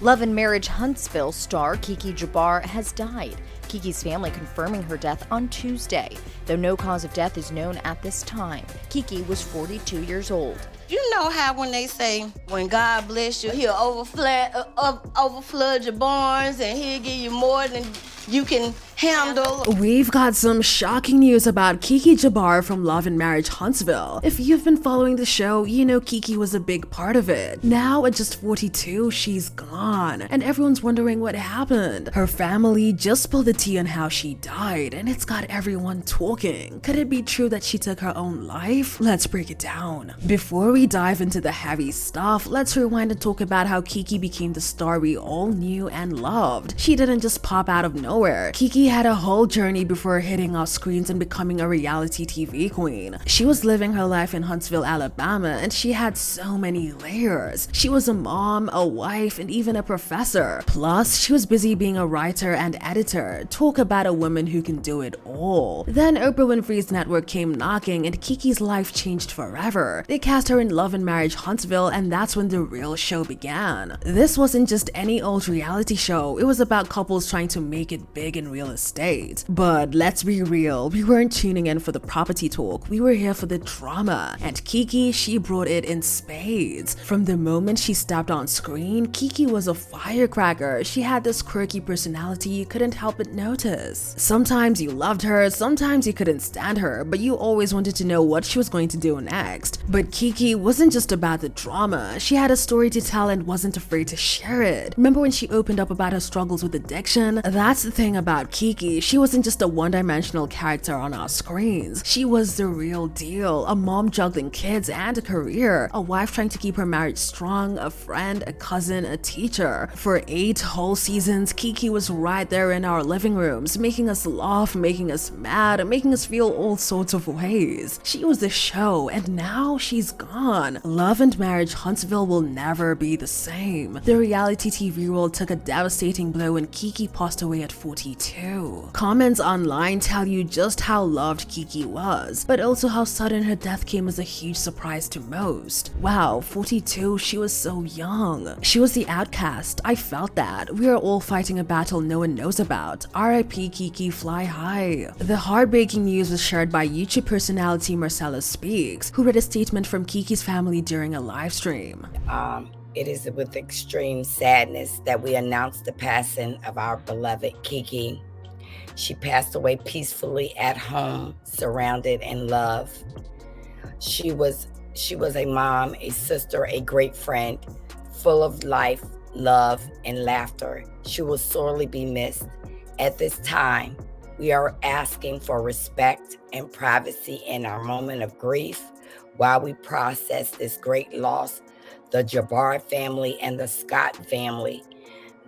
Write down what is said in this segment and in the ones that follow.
Love and Marriage Huntsville star Keke Jabbar has died. Keke's family confirming her death on Tuesday, though no cause of death is known at this time. Keke was 42 years old. You know how when they say, when God bless you, he'll overflood your barns and he'll give you more than you can handle. We've got some shocking news about Keke Jabbar from Love and Marriage Huntsville. If you've been following the show, you know Keke was a big part of it. Now at just 42, she's gone, and everyone's wondering what happened. Her family just spilled the tea on how she died, and it's got everyone talking. Could it be true that she took her own life? Let's break it down. Before we dive into the heavy stuff, let's rewind and talk about how Keke became the star we all knew and loved. She didn't just pop out of nowhere. Keke had a whole journey before hitting our screens and becoming a reality TV queen. She was living her life in Huntsville, Alabama, and she had so many layers. She was a mom, a wife, and even a professor. Plus, she was busy being a writer and editor. Talk about a woman who can do it all. Then Oprah Winfrey's network came knocking, and Keke's life changed forever. They cast her in Love and Marriage Huntsville, and that's when the real show began. This wasn't just any old reality show. It was about couples trying to make it big in real estate. But let's be real, we weren't tuning in for the property talk, we were here for the drama. And Keke, she brought it in spades. From the moment she stepped on screen, Keke was a firecracker. She had this quirky personality you couldn't help but notice. Sometimes you loved her, sometimes you couldn't stand her, but you always wanted to know what she was going to do next. But Keke wasn't just about the drama, she had a story to tell and wasn't afraid to share it. Remember when she opened up about her struggles with addiction? That's the thing about Keke, she wasn't just a one-dimensional character on our screens. She was the real deal, a mom juggling kids and a career, a wife trying to keep her marriage strong, a friend, a cousin, a teacher. For 8 whole seasons, Keke was right there in our living rooms, making us laugh, making us mad, making us feel all sorts of ways. She was the show, and now she's gone. Love and Marriage Huntsville will never be the same. The reality TV world took a devastating blow when Keke passed away at 42. Comments online tell you just how loved Keke was, but also how sudden her death came as a huge surprise to most. Wow, 42, she was so young. She was the outcast. I felt that. We are all fighting a battle no one knows about. R.I.P. Keke, fly high. The heartbreaking news was shared by YouTube personality Marcella Speaks, who read a statement from Keke's family during a live stream. It is with extreme sadness that we announce the passing of our beloved Keke. She passed away peacefully at home, surrounded in love. She was a mom, a sister, a great friend, full of life, love, and laughter. She will sorely be missed. At this time, we are asking for respect and privacy in our moment of grief while we process this great loss. The Jabbar family and the Scott family.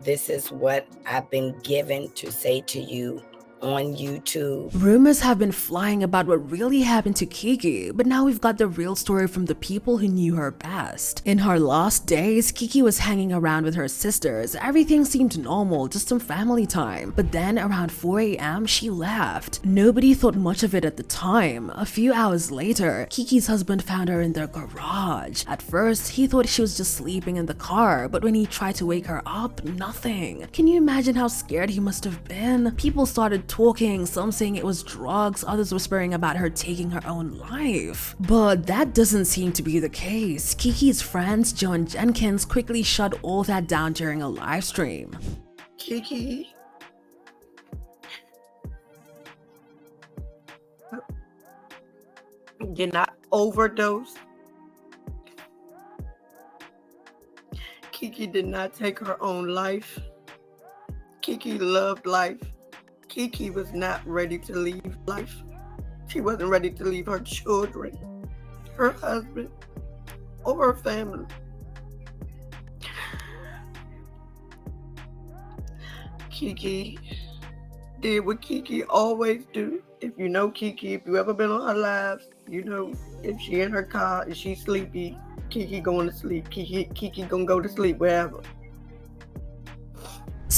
This is what I've been given to say to you on YouTube. Rumors have been flying about what really happened to Keke, but now we've got the real story from the people who knew her best. In her last days, Keke was hanging around with her sisters. Everything seemed normal, just some family time. But then around 4 a.m., she left. Nobody thought much of it at the time. A few hours later, Keke's husband found her in their garage. At first, he thought she was just sleeping in the car, but when he tried to wake her up, nothing. Can you imagine how scared he must have been? People started talking, some saying it was drugs, others whispering about her taking her own life. But that doesn't seem to be the case. Keke's friends, Joe and Jenkins, quickly shut all that down during a live stream. Keke did not overdose. Keke did not take her own life. Keke loved life. Keke was not ready to leave life. She wasn't ready to leave her children, her husband, or her family. Keke did what Keke always do. If you know Keke, if you ever been on her lives, you know if she in her car and she's sleepy, Keke going to sleep. Keke gonna go to sleep wherever.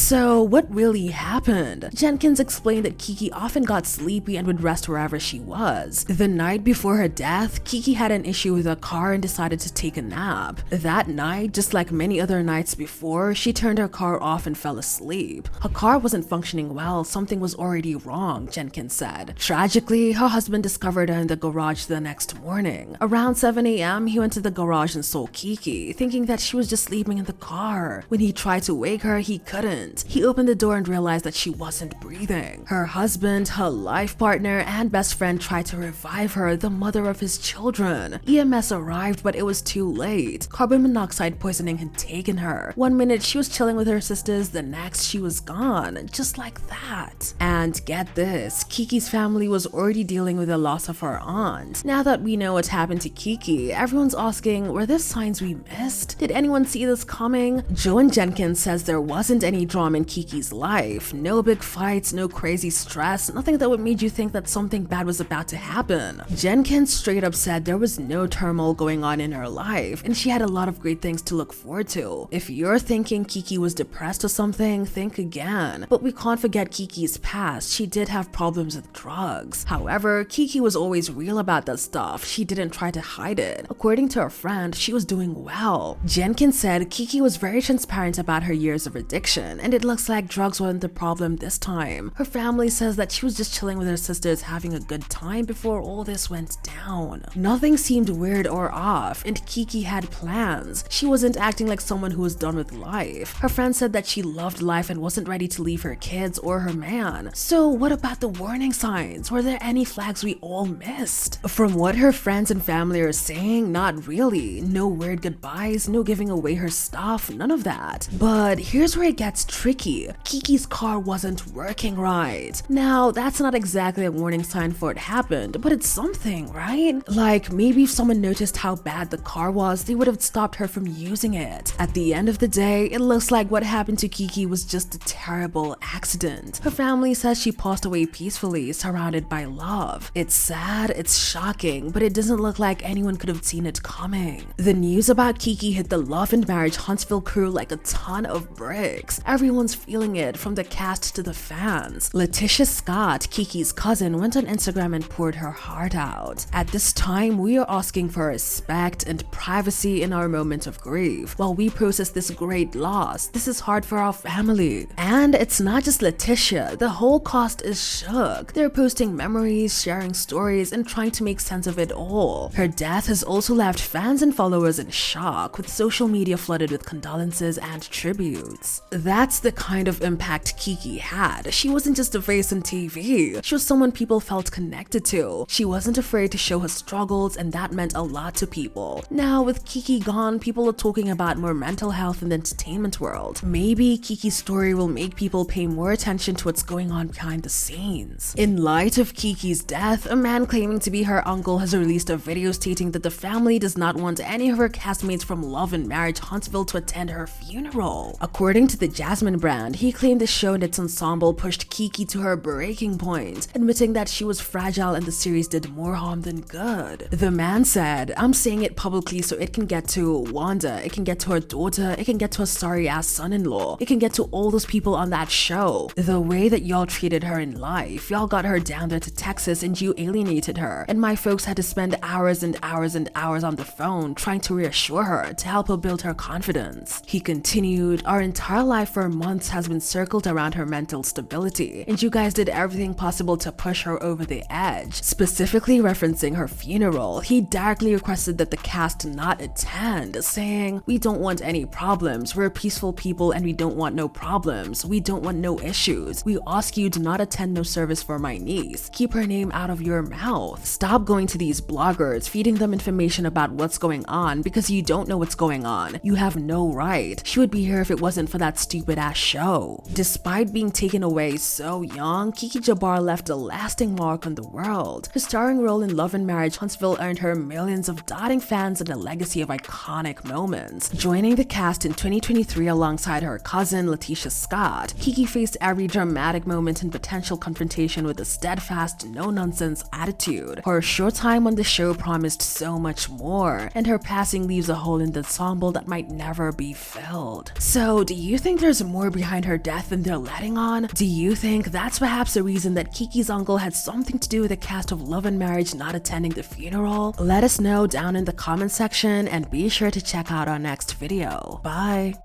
So what really happened? Jenkins explained that Keke often got sleepy and would rest wherever she was. The night before her death, Keke had an issue with her car and decided to take a nap. That night, just like many other nights before, she turned her car off and fell asleep. Her car wasn't functioning well, something was already wrong, Jenkins said. Tragically, her husband discovered her in the garage the next morning. Around 7 a.m., he went to the garage and saw Keke, thinking that she was just sleeping in the car. When he tried to wake her, he couldn't. He opened the door and realized that she wasn't breathing. Her husband, her life partner, and best friend tried to revive her, the mother of his children. EMS arrived, but it was too late. Carbon monoxide poisoning had taken her. 1 minute she was chilling with her sisters, the next she was gone, just like that. And get this, Keke's family was already dealing with the loss of her aunt. Now that we know what happened to Keke, everyone's asking, were there signs we missed? Did anyone see this coming? Joan Jenkins says there wasn't any drama in Keke's life. No big fights, no crazy stress, nothing that would make you think that something bad was about to happen. Jenkins straight up said there was no turmoil going on in her life, and she had a lot of great things to look forward to. If you're thinking Keke was depressed or something, think again. But we can't forget Keke's past. She did have problems with drugs. However, Keke was always real about that stuff. She didn't try to hide it. According to her friend, she was doing well. Jenkins said Keke was very transparent about her years of addiction, and it looks like drugs weren't the problem this time. Her family says that she was just chilling with her sisters having a good time before all this went down. Nothing seemed weird or off, and Keke had plans. She wasn't acting like someone who was done with life. Her friend said that she loved life and wasn't ready to leave her kids or her man. So what about the warning signs? Were there any flags we all missed? From what her friends and family are saying, not really. No weird goodbyes, no giving away her stuff, none of that. But here's where it gets tricky. Keke's car wasn't working right. Now, that's not exactly a warning sign for it happened, but it's something, right? Like, maybe if someone noticed how bad the car was, they would have stopped her from using it. At the end of the day, it looks like what happened to Keke was just a terrible accident. Her family says she passed away peacefully, surrounded by love. It's sad, it's shocking, but it doesn't look like anyone could have seen it coming. The news about Keke hit the Love and Marriage Huntsville crew like a ton of bricks. Everyone's feeling it, from the cast to the fans. Letitia Scott, Keke's cousin, went on Instagram and poured her heart out. At this time, we are asking for respect and privacy in our moment of grief. While we process this great loss, this is hard for our family. And it's not just Letitia, the whole cast is shook. They're posting memories, sharing stories, and trying to make sense of it all. Her death has also left fans and followers in shock, with social media flooded with condolences and tributes. That's the kind of impact Keke had. She wasn't just a face on TV. She was someone people felt connected to. She wasn't afraid to show her struggles, and that meant a lot to people. Now, with Keke gone, people are talking about more mental health in the entertainment world. Maybe Keke's story will make people pay more attention to what's going on behind the scenes. In light of Keke's death, a man claiming to be her uncle has released a video stating that the family does not want any of her castmates from Love and Marriage Huntsville to attend her funeral. According to the Jasmine brand, he claimed the show and its ensemble pushed Keke to her breaking point, admitting that she was fragile and the series did more harm than good. The man said, "I'm saying it publicly so it can get to Wanda, it can get to her daughter, it can get to her sorry-ass son-in-law, it can get to all those people on that show. The way that y'all treated her in life, y'all got her down there to Texas and you alienated her, and my folks had to spend hours and hours and hours on the phone trying to reassure her, to help her build her confidence." He continued, "Our entire life for months has been circled around her mental stability, and you guys did everything possible to push her over the edge." Specifically referencing her funeral, he directly requested that the cast not attend, saying, "We don't want any problems. We're peaceful people and we don't want no problems. We don't want no issues. We ask you to not attend no service for my niece. Keep her name out of your mouth. Stop going to these bloggers, feeding them information about what's going on because you don't know what's going on. You have no right. She would be here if it wasn't for that stupid ass show." Despite being taken away so young, Keke Jabbar left a lasting mark on the world. Her starring role in Love and Marriage Huntsville earned her millions of doting fans and a legacy of iconic moments. Joining the cast in 2023 alongside her cousin Letitia Scott, Keke faced every dramatic moment and potential confrontation with a steadfast, no-nonsense attitude. Her short time on the show promised so much more, and her passing leaves a hole in the ensemble that might never be filled. So, do you think there's more more behind her death than they're letting on? Do you think that's perhaps the reason that Keke's uncle had something to do with the cast of Love and Marriage not attending the funeral? Let us know down in the comment section and be sure to check out our next video. Bye!